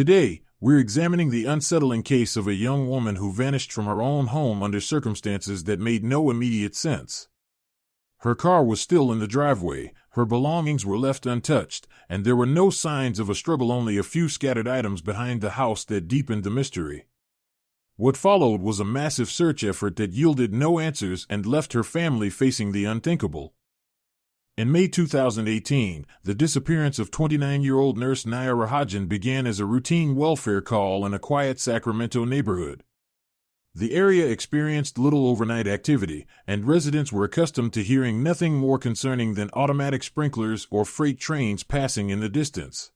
Today, we're examining the unsettling case of a young woman who vanished from her own home under circumstances that made no immediate sense. Her car was still in the driveway, her belongings were left untouched, and there were no signs of a struggle, only a few scattered items behind the house that deepened the mystery. What followed was a massive search effort that yielded no answers and left her family facing the unthinkable. In May 2018, the disappearance of 29-year-old nurse Naya Rahajan began as a routine welfare call in a quiet Sacramento neighborhood. The area experienced little overnight activity, and residents were accustomed to hearing nothing more concerning than automatic sprinklers or freight trains passing in the distance.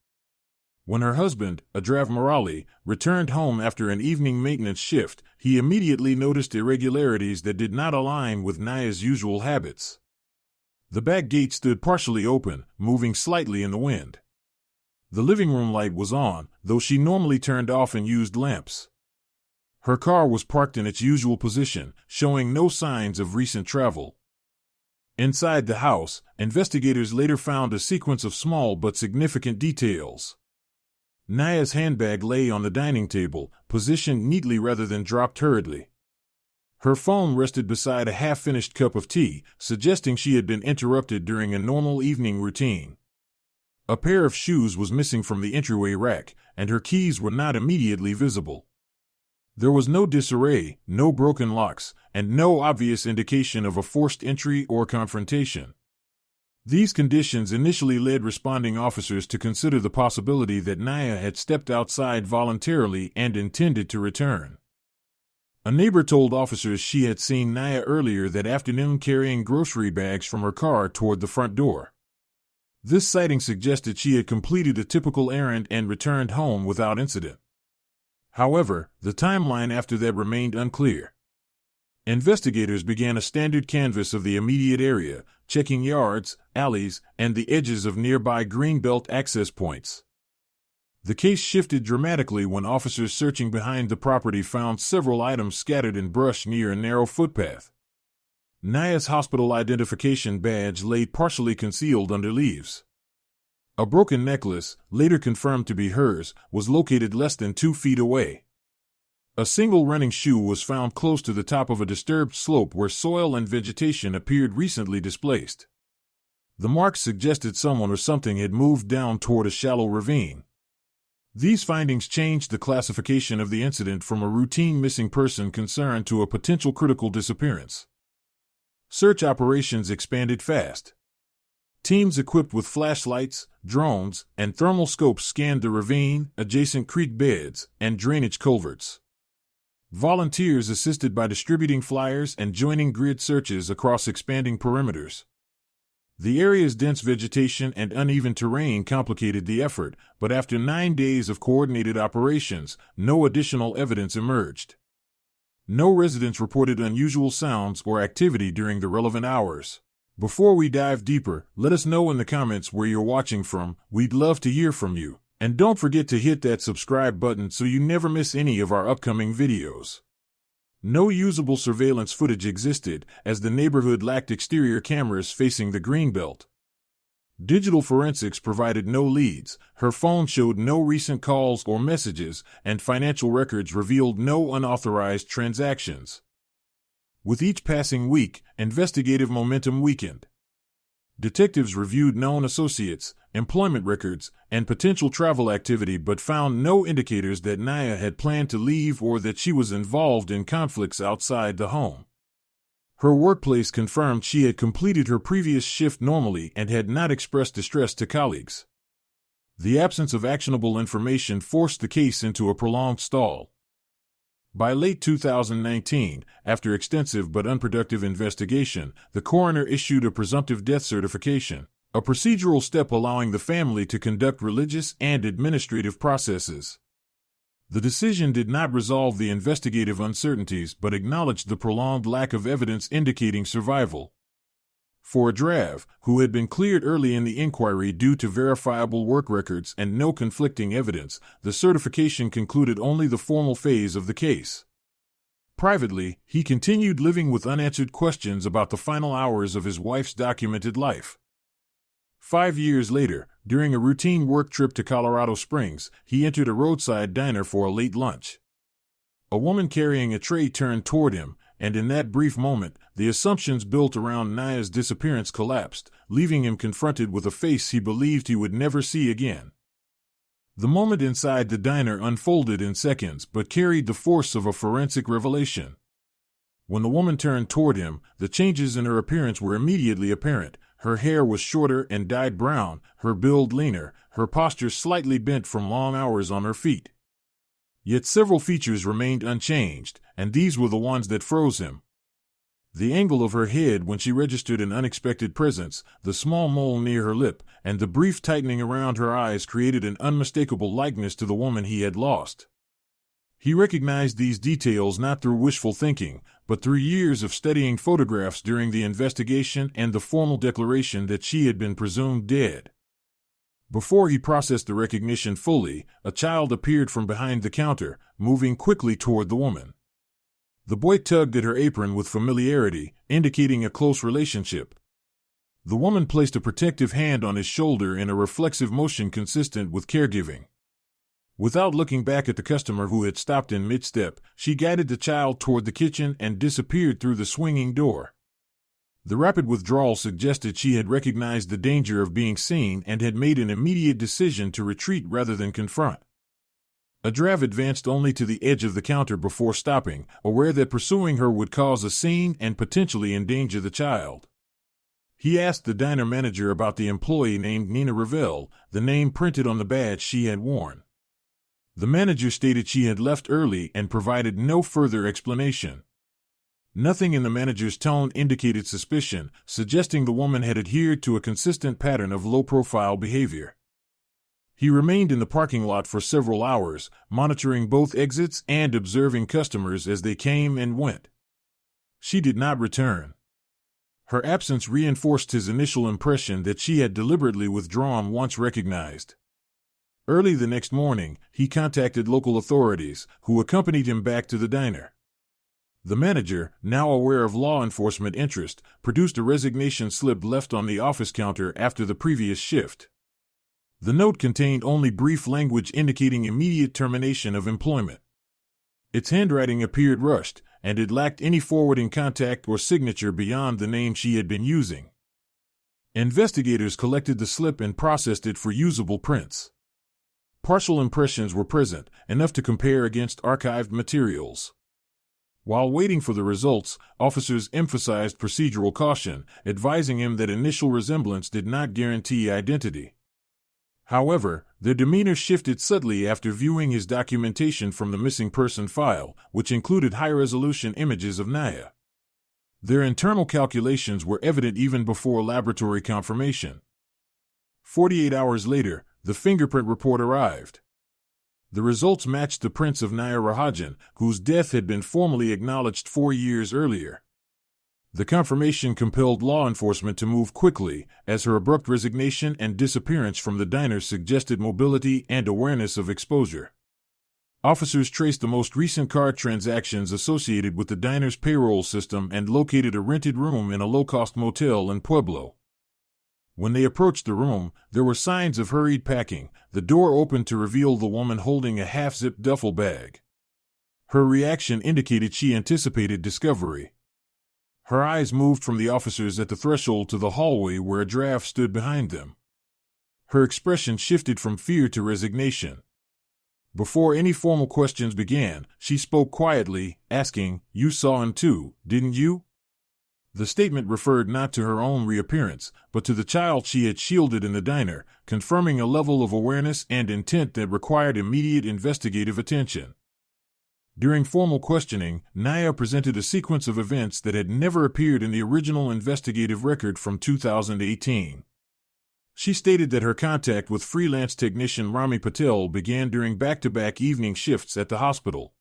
When her husband, Adrav Morali, returned home after an evening maintenance shift, he immediately noticed irregularities that did not align with Naya's usual habits. The back gate stood partially open, moving slightly in the wind. The living room light was on, though she normally turned off and used lamps. Her car was parked in its usual position, showing no signs of recent travel. Inside the house, investigators later found a sequence of small but significant details. Naya's handbag lay on the dining table, positioned neatly rather than dropped hurriedly. Her phone rested beside a half-finished cup of tea, suggesting she had been interrupted during a normal evening routine. A pair of shoes was missing from the entryway rack, and her keys were not immediately visible. There was no disarray, no broken locks, and no obvious indication of a forced entry or confrontation. These conditions initially led responding officers to consider the possibility that Naya had stepped outside voluntarily and intended to return. A neighbor told officers she had seen Naya earlier that afternoon carrying grocery bags from her car toward the front door. This sighting suggested she had completed a typical errand and returned home without incident. However, the timeline after that remained unclear. Investigators began a standard canvass of the immediate area, checking yards, alleys, and the edges of nearby greenbelt access points. The case shifted dramatically when officers searching behind the property found several items scattered in brush near a narrow footpath. Naya's hospital identification badge lay partially concealed under leaves. A broken necklace, later confirmed to be hers, was located less than 2 feet away. A single running shoe was found close to the top of a disturbed slope where soil and vegetation appeared recently displaced. The marks suggested someone or something had moved down toward a shallow ravine. These findings changed the classification of the incident from a routine missing person concern to a potential critical disappearance. Search operations expanded fast. Teams equipped with flashlights, drones, and thermal scopes scanned the ravine, adjacent creek beds, and drainage culverts. Volunteers assisted by distributing flyers and joining grid searches across expanding perimeters. The area's dense vegetation and uneven terrain complicated the effort, but after 9 days of coordinated operations, no additional evidence emerged. No residents reported unusual sounds or activity during the relevant hours. Before we dive deeper, let us know in the comments where you're watching from. We'd love to hear from you. And don't forget to hit that subscribe button so you never miss any of our upcoming videos. No usable surveillance footage existed, as the neighborhood lacked exterior cameras facing the greenbelt. Digital forensics provided no leads, her phone showed no recent calls or messages, and financial records revealed no unauthorized transactions. With each passing week, investigative momentum weakened. Detectives reviewed known associates, employment records, and potential travel activity but found no indicators that Naya had planned to leave or that she was involved in conflicts outside the home. Her workplace confirmed she had completed her previous shift normally and had not expressed distress to colleagues. The absence of actionable information forced the case into a prolonged stall. By late 2019, after extensive but unproductive investigation, the coroner issued a presumptive death certification, a procedural step allowing the family to conduct religious and administrative processes. The decision did not resolve the investigative uncertainties but acknowledged the prolonged lack of evidence indicating survival. For Adrav, who had been cleared early in the inquiry due to verifiable work records and no conflicting evidence, the certification concluded only the formal phase of the case. Privately, he continued living with unanswered questions about the final hours of his wife's documented life. 5 years later, During a routine work trip to Colorado Springs, he entered a roadside diner for a late lunch. A woman carrying a tray turned toward him, and in that brief moment, the assumptions built around Naya's disappearance collapsed, leaving him confronted with a face he believed he would never see again. The moment inside the diner unfolded in seconds but carried the force of a forensic revelation. When the woman turned toward him, the changes in her appearance were immediately apparent. Her hair was shorter and dyed brown, her build leaner, her posture slightly bent from long hours on her feet. Yet several features remained unchanged, and these were the ones that froze him. The angle of her head when she registered an unexpected presence, the small mole near her lip, and the brief tightening around her eyes created an unmistakable likeness to the woman he had lost. He recognized these details not through wishful thinking, but through years of studying photographs during the investigation and the formal declaration that she had been presumed dead. Before he processed the recognition fully, a child appeared from behind the counter, moving quickly toward the woman. The boy tugged at her apron with familiarity, indicating a close relationship. The woman placed a protective hand on his shoulder in a reflexive motion consistent with caregiving. Without looking back at the customer who had stopped in mid-step, she guided the child toward the kitchen and disappeared through the swinging door. The rapid withdrawal suggested she had recognized the danger of being seen and had made an immediate decision to retreat rather than confront. Adrav advanced only to the edge of the counter before stopping, aware that pursuing her would cause a scene and potentially endanger the child. He asked the diner manager about the employee named Nina Ravel, the name printed on the badge she had worn. The manager stated she had left early and provided no further explanation. Nothing in the manager's tone indicated suspicion, suggesting the woman had adhered to a consistent pattern of low-profile behavior. He remained in the parking lot for several hours, monitoring both exits and observing customers as they came and went. She did not return. Her absence reinforced his initial impression that she had deliberately withdrawn once recognized. Early the next morning, he contacted local authorities, who accompanied him back to the diner. The manager, now aware of law enforcement interest, produced a resignation slip left on the office counter after the previous shift. The note contained only brief language indicating immediate termination of employment. Its handwriting appeared rushed, and it lacked any forwarding contact or signature beyond the name she had been using. Investigators collected the slip and processed it for usable prints. Partial impressions were present, enough to compare against archived materials. While waiting for the results, officers emphasized procedural caution, advising him that initial resemblance did not guarantee identity. However, their demeanor shifted subtly after viewing his documentation from the missing person file, which included high-resolution images of Naya. Their internal calculations were evident even before laboratory confirmation. 48 hours later, the fingerprint report arrived. The results matched the prints of Naya Rahajan, whose death had been formally acknowledged 4 years earlier. The confirmation compelled law enforcement to move quickly, as her abrupt resignation and disappearance from the diner suggested mobility and awareness of exposure. Officers traced the most recent card transactions associated with the diner's payroll system and located a rented room in a low-cost motel in Pueblo. When they approached the room, there were signs of hurried packing. The door opened to reveal the woman holding a half-zipped duffel bag. Her reaction indicated she anticipated discovery. Her eyes moved from the officers at the threshold to the hallway where a draft stood behind them. Her expression shifted from fear to resignation. Before any formal questions began, she spoke quietly, asking, "You saw him too, didn't you?" The statement referred not to her own reappearance, but to the child she had shielded in the diner, confirming a level of awareness and intent that required immediate investigative attention. During formal questioning, Naya presented a sequence of events that had never appeared in the original investigative record from 2018. She stated that her contact with freelance technician Rami Patel began during back-to-back evening shifts at the hospital.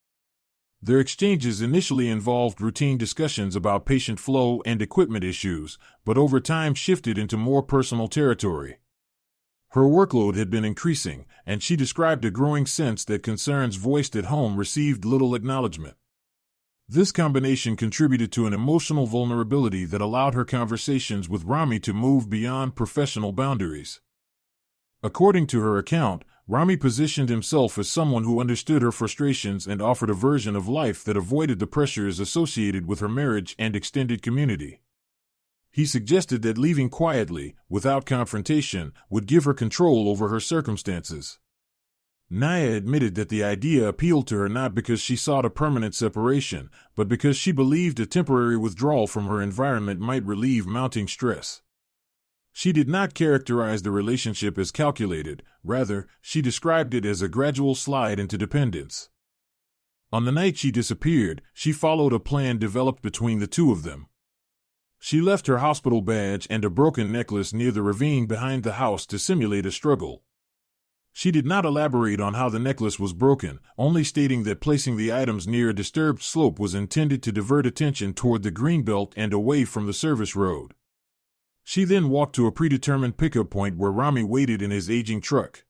Their exchanges initially involved routine discussions about patient flow and equipment issues, but over time shifted into more personal territory. Her workload had been increasing, and she described a growing sense that concerns voiced at home received little acknowledgement. This combination contributed to an emotional vulnerability that allowed her conversations with Rami to move beyond professional boundaries. According to her account, Rami positioned himself as someone who understood her frustrations and offered a version of life that avoided the pressures associated with her marriage and extended community. He suggested that leaving quietly, without confrontation, would give her control over her circumstances. Naya admitted that the idea appealed to her not because she sought a permanent separation, but because she believed a temporary withdrawal from her environment might relieve mounting stress. She did not characterize the relationship as calculated, rather, she described it as a gradual slide into dependence. On the night she disappeared, she followed a plan developed between the two of them. She left her hospital badge and a broken necklace near the ravine behind the house to simulate a struggle. She did not elaborate on how the necklace was broken, only stating that placing the items near a disturbed slope was intended to divert attention toward the greenbelt and away from the service road. She then walked to a predetermined pickup point where Rami waited in his aging truck.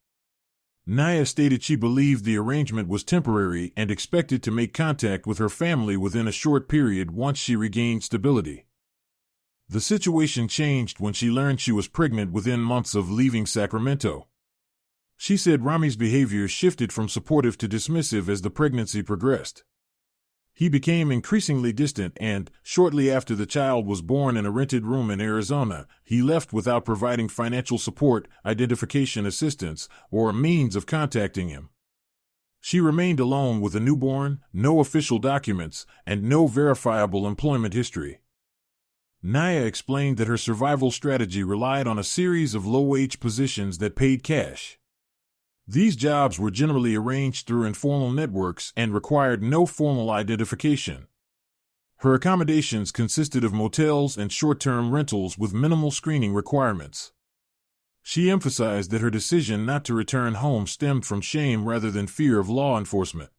Naya stated she believed the arrangement was temporary and expected to make contact with her family within a short period once she regained stability. The situation changed when she learned she was pregnant within months of leaving Sacramento. She said Rami's behavior shifted from supportive to dismissive as the pregnancy progressed. He became increasingly distant and, shortly after the child was born in a rented room in Arizona, he left without providing financial support, identification assistance, or a means of contacting him. She remained alone with a newborn, no official documents, and no verifiable employment history. Naya explained that her survival strategy relied on a series of low-wage positions that paid cash. These jobs were generally arranged through informal networks and required no formal identification. Her accommodations consisted of motels and short-term rentals with minimal screening requirements. She emphasized that her decision not to return home stemmed from shame rather than fear of law enforcement.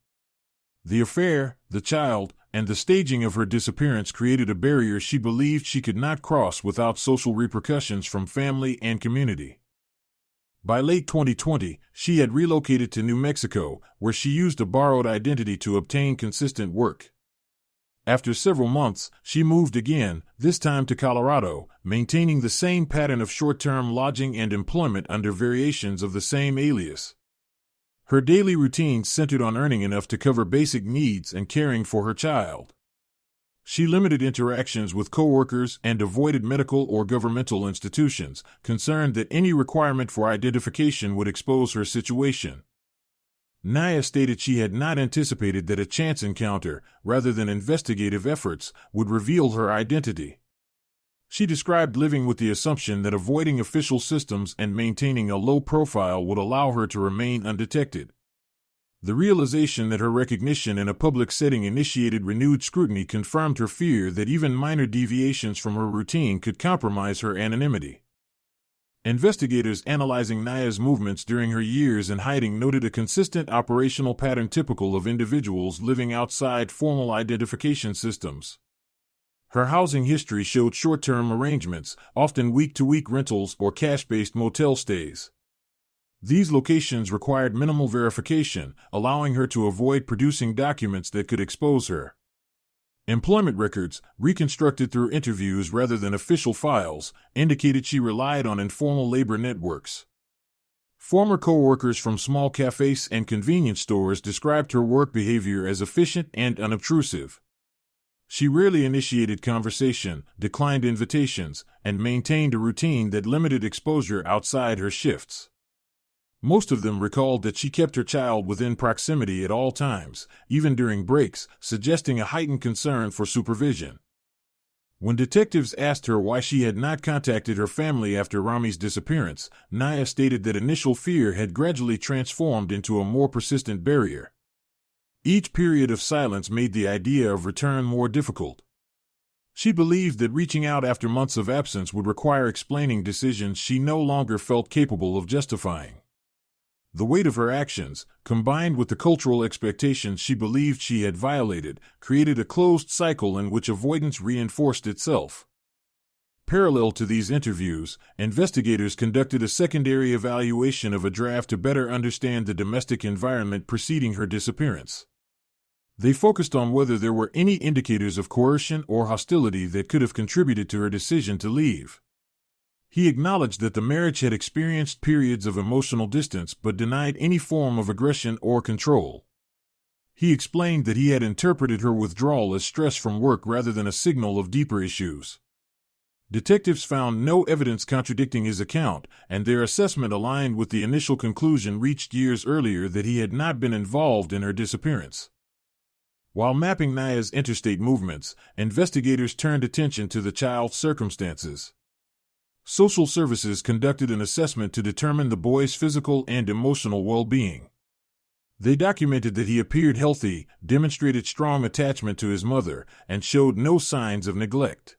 The affair, the child, and the staging of her disappearance created a barrier she believed she could not cross without social repercussions from family and community. By late 2020, she had relocated to New Mexico, where she used a borrowed identity to obtain consistent work. After several months, she moved again, this time to Colorado, maintaining the same pattern of short-term lodging and employment under variations of the same alias. Her daily routine centered on earning enough to cover basic needs and caring for her child. She limited interactions with coworkers and avoided medical or governmental institutions, concerned that any requirement for identification would expose her situation. Naya stated she had not anticipated that a chance encounter, rather than investigative efforts, would reveal her identity. She described living with the assumption that avoiding official systems and maintaining a low profile would allow her to remain undetected. The realization that her recognition in a public setting initiated renewed scrutiny confirmed her fear that even minor deviations from her routine could compromise her anonymity. Investigators analyzing Naya's movements during her years in hiding noted a consistent operational pattern typical of individuals living outside formal identification systems. Her housing history showed short-term arrangements, often week-to-week rentals or cash-based motel stays. These locations required minimal verification, allowing her to avoid producing documents that could expose her. Employment records, reconstructed through interviews rather than official files, indicated she relied on informal labor networks. Former co-workers from small cafes and convenience stores described her work behavior as efficient and unobtrusive. She rarely initiated conversation, declined invitations, and maintained a routine that limited exposure outside her shifts. Most of them recalled that she kept her child within proximity at all times, even during breaks, suggesting a heightened concern for supervision. When detectives asked her why she had not contacted her family after Rami's disappearance, Naya stated that initial fear had gradually transformed into a more persistent barrier. Each period of silence made the idea of return more difficult. She believed that reaching out after months of absence would require explaining decisions she no longer felt capable of justifying. The weight of her actions, combined with the cultural expectations she believed she had violated, created a closed cycle in which avoidance reinforced itself. Parallel to these interviews, investigators conducted a secondary evaluation of a draft to better understand the domestic environment preceding her disappearance. They focused on whether there were any indicators of coercion or hostility that could have contributed to her decision to leave. He acknowledged that the marriage had experienced periods of emotional distance but denied any form of aggression or control. He explained that he had interpreted her withdrawal as stress from work rather than a signal of deeper issues. Detectives found no evidence contradicting his account, and their assessment aligned with the initial conclusion reached years earlier that he had not been involved in her disappearance. While mapping Naya's interstate movements, investigators turned attention to the child's circumstances. Social services conducted an assessment to determine the boy's physical and emotional well-being. They documented that he appeared healthy, demonstrated strong attachment to his mother, and showed no signs of neglect.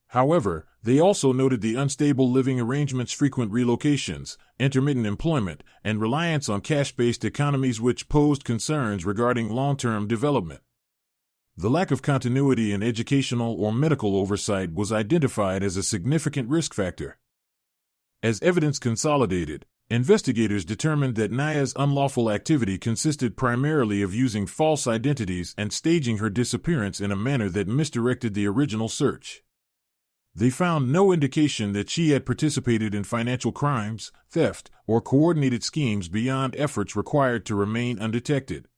However, they also noted the unstable living arrangements, frequent relocations, intermittent employment, and reliance on cash-based economies, which posed concerns regarding long-term development. The lack of continuity in educational or medical oversight was identified as a significant risk factor. As evidence consolidated, investigators determined that Naya's unlawful activity consisted primarily of using false identities and staging her disappearance in a manner that misdirected the original search. They found no indication that she had participated in financial crimes, theft, or coordinated schemes beyond efforts required to remain undetected.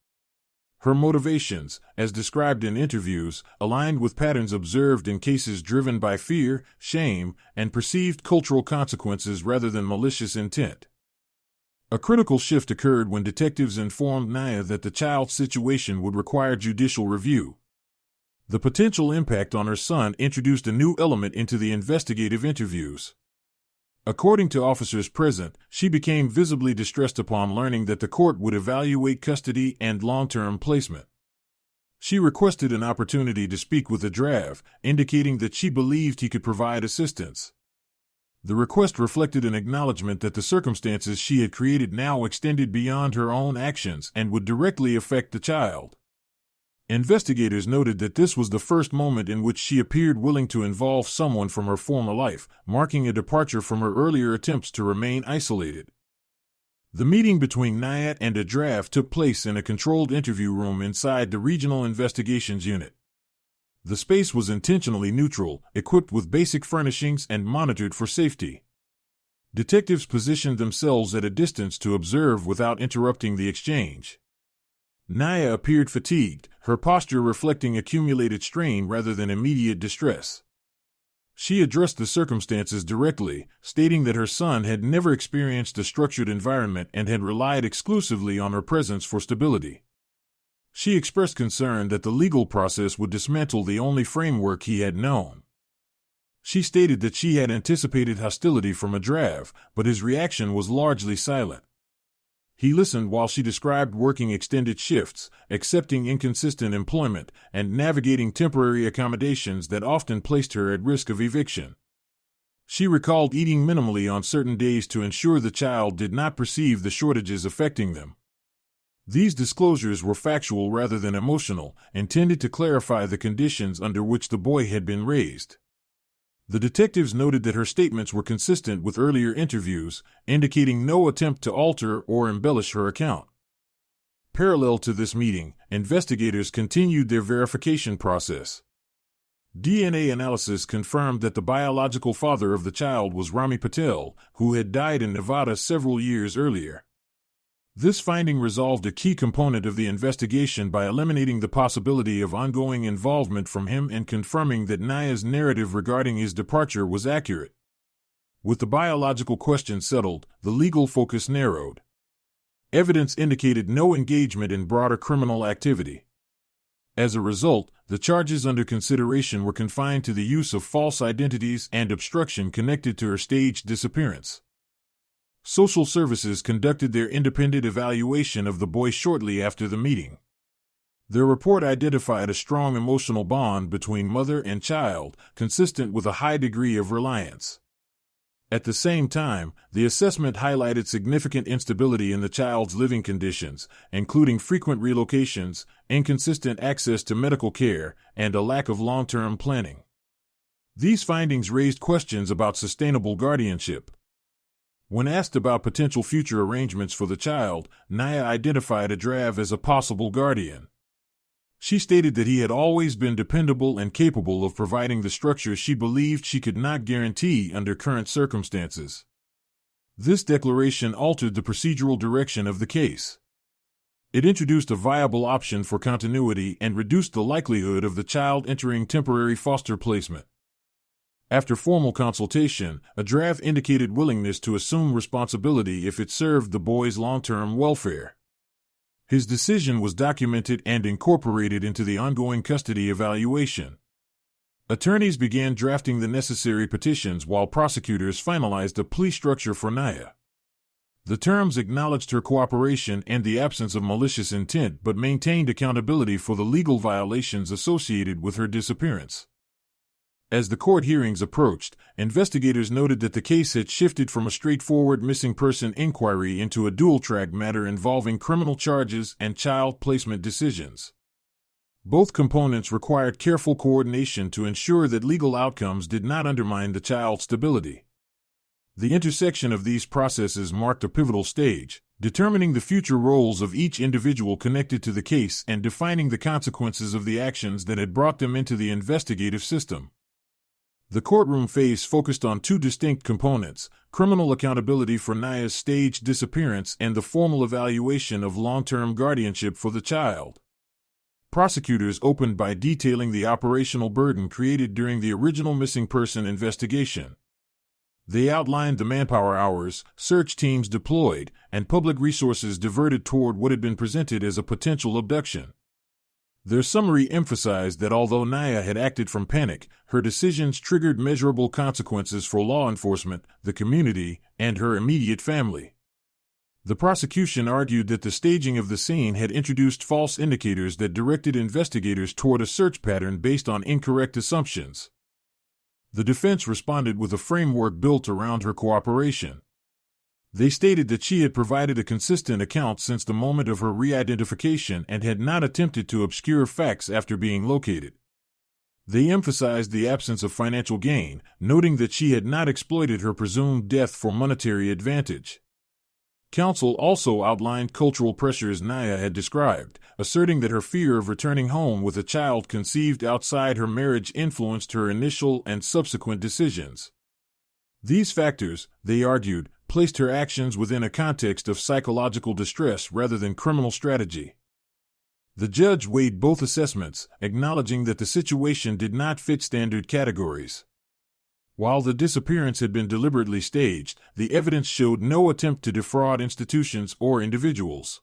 Her motivations, as described in interviews, aligned with patterns observed in cases driven by fear, shame, and perceived cultural consequences rather than malicious intent. A critical shift occurred when detectives informed Naya that the child's situation would require judicial review. The potential impact on her son introduced a new element into the investigative interviews. According to officers present, she became visibly distressed upon learning that the court would evaluate custody and long-term placement. She requested an opportunity to speak with Adrav, indicating that she believed he could provide assistance. The request reflected an acknowledgement that the circumstances she had created now extended beyond her own actions and would directly affect the child. Investigators noted that this was the first moment in which she appeared willing to involve someone from her former life, marking a departure from her earlier attempts to remain isolated. The meeting between Naya and Adrav took place in a controlled interview room inside the Regional Investigations Unit. The space was intentionally neutral, equipped with basic furnishings and monitored for safety. Detectives positioned themselves at a distance to observe without interrupting the exchange. Naya appeared fatigued, her posture reflecting accumulated strain rather than immediate distress. She addressed the circumstances directly, stating that her son had never experienced a structured environment and had relied exclusively on her presence for stability. She expressed concern that the legal process would dismantle the only framework he had known. She stated that she had anticipated hostility from Adrav, but his reaction was largely silent. He listened while she described working extended shifts, accepting inconsistent employment, and navigating temporary accommodations that often placed her at risk of eviction. She recalled eating minimally on certain days to ensure the child did not perceive the shortages affecting them. These disclosures were factual rather than emotional, intended to clarify the conditions under which the boy had been raised. The detectives noted that her statements were consistent with earlier interviews, indicating no attempt to alter or embellish her account. Parallel to this meeting, investigators continued their verification process. DNA analysis confirmed that the biological father of the child was Rami Patel, who had died in Nevada several years earlier. This finding resolved a key component of the investigation by eliminating the possibility of ongoing involvement from him and confirming that Naya's narrative regarding his departure was accurate. With the biological question settled, the legal focus narrowed. Evidence indicated no engagement in broader criminal activity. As a result, the charges under consideration were confined to the use of false identities and obstruction connected to her staged disappearance. Social services conducted their independent evaluation of the boy shortly after the meeting. Their report identified a strong emotional bond between mother and child, consistent with a high degree of reliance. At the same time, the assessment highlighted significant instability in the child's living conditions, including frequent relocations, inconsistent access to medical care, and a lack of long-term planning. These findings raised questions about sustainable guardianship. When asked about potential future arrangements for the child, Naya identified Adrav as a possible guardian. She stated that he had always been dependable and capable of providing the structure she believed she could not guarantee under current circumstances. This declaration altered the procedural direction of the case. It introduced a viable option for continuity and reduced the likelihood of the child entering temporary foster placement. After formal consultation, a draft indicated willingness to assume responsibility if it served the boy's long-term welfare. His decision was documented and incorporated into the ongoing custody evaluation. Attorneys began drafting the necessary petitions while prosecutors finalized a plea structure for Naya. The terms acknowledged her cooperation and the absence of malicious intent but maintained accountability for the legal violations associated with her disappearance. As the court hearings approached, investigators noted that the case had shifted from a straightforward missing person inquiry into a dual-track matter involving criminal charges and child placement decisions. Both components required careful coordination to ensure that legal outcomes did not undermine the child's stability. The intersection of these processes marked a pivotal stage, determining the future roles of each individual connected to the case and defining the consequences of the actions that had brought them into the investigative system. The courtroom phase focused on two distinct components: criminal accountability for Naya's staged disappearance and the formal evaluation of long-term guardianship for the child. Prosecutors opened by detailing the operational burden created during the original missing person investigation. They outlined the manpower hours, search teams deployed, and public resources diverted toward what had been presented as a potential abduction. Their summary emphasized that although Naya had acted from panic, her decisions triggered measurable consequences for law enforcement, the community, and her immediate family. The prosecution argued that the staging of the scene had introduced false indicators that directed investigators toward a search pattern based on incorrect assumptions. The defense responded with a framework built around her cooperation. They stated that she had provided a consistent account since the moment of her re-identification and had not attempted to obscure facts after being located. They emphasized the absence of financial gain, noting that she had not exploited her presumed death for monetary advantage. Counsel also outlined cultural pressures Naya had described, asserting that her fear of returning home with a child conceived outside her marriage influenced her initial and subsequent decisions. These factors, they argued, placed her actions within a context of psychological distress rather than criminal strategy. The judge weighed both assessments, acknowledging that the situation did not fit standard categories. While the disappearance had been deliberately staged, the evidence showed no attempt to defraud institutions or individuals.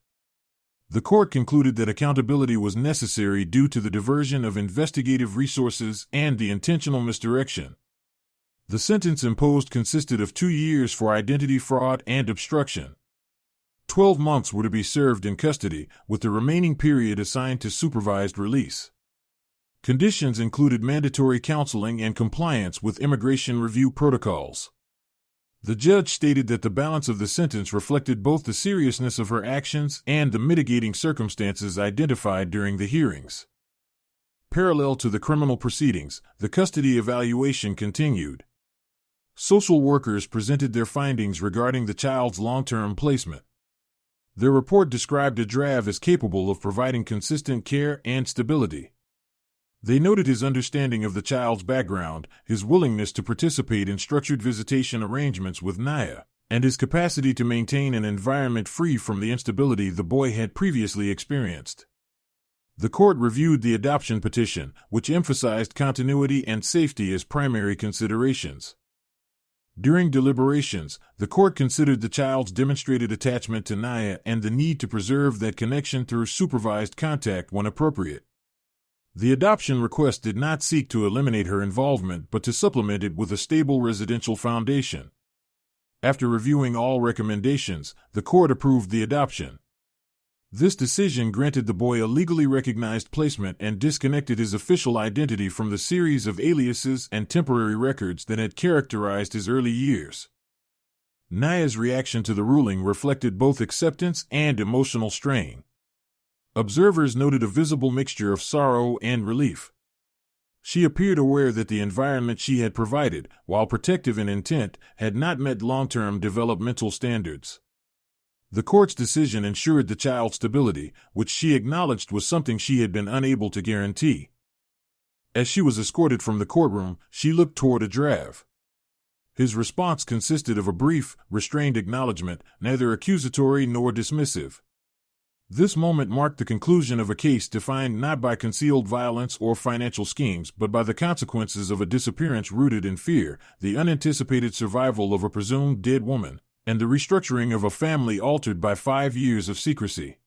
The court concluded that accountability was necessary due to the diversion of investigative resources and the intentional misdirection. The sentence imposed consisted of 2 years for identity fraud and obstruction. 12 months were to be served in custody, with the remaining period assigned to supervised release. Conditions included mandatory counseling and compliance with immigration review protocols. The judge stated that the balance of the sentence reflected both the seriousness of her actions and the mitigating circumstances identified during the hearings. Parallel to the criminal proceedings, the custody evaluation continued. Social workers presented their findings regarding the child's long-term placement. Their report described Adrav as capable of providing consistent care and stability. They noted his understanding of the child's background, his willingness to participate in structured visitation arrangements with Naya, and his capacity to maintain an environment free from the instability the boy had previously experienced. The court reviewed the adoption petition, which emphasized continuity and safety as primary considerations. During deliberations, the court considered the child's demonstrated attachment to Naya and the need to preserve that connection through supervised contact when appropriate. The adoption request did not seek to eliminate her involvement but to supplement it with a stable residential foundation. After reviewing all recommendations, the court approved the adoption. This decision granted the boy a legally recognized placement and disconnected his official identity from the series of aliases and temporary records that had characterized his early years. Naya's reaction to the ruling reflected both acceptance and emotional strain. Observers noted a visible mixture of sorrow and relief. She appeared aware that the environment she had provided, while protective in intent, had not met long-term developmental standards. The court's decision ensured the child's stability, which she acknowledged was something she had been unable to guarantee. As she was escorted from the courtroom, she looked toward Adrav. His response consisted of a brief, restrained acknowledgement, neither accusatory nor dismissive. This moment marked the conclusion of a case defined not by concealed violence or financial schemes, but by the consequences of a disappearance rooted in fear, the unanticipated survival of a presumed dead woman, and the restructuring of a family altered by 5 years of secrecy.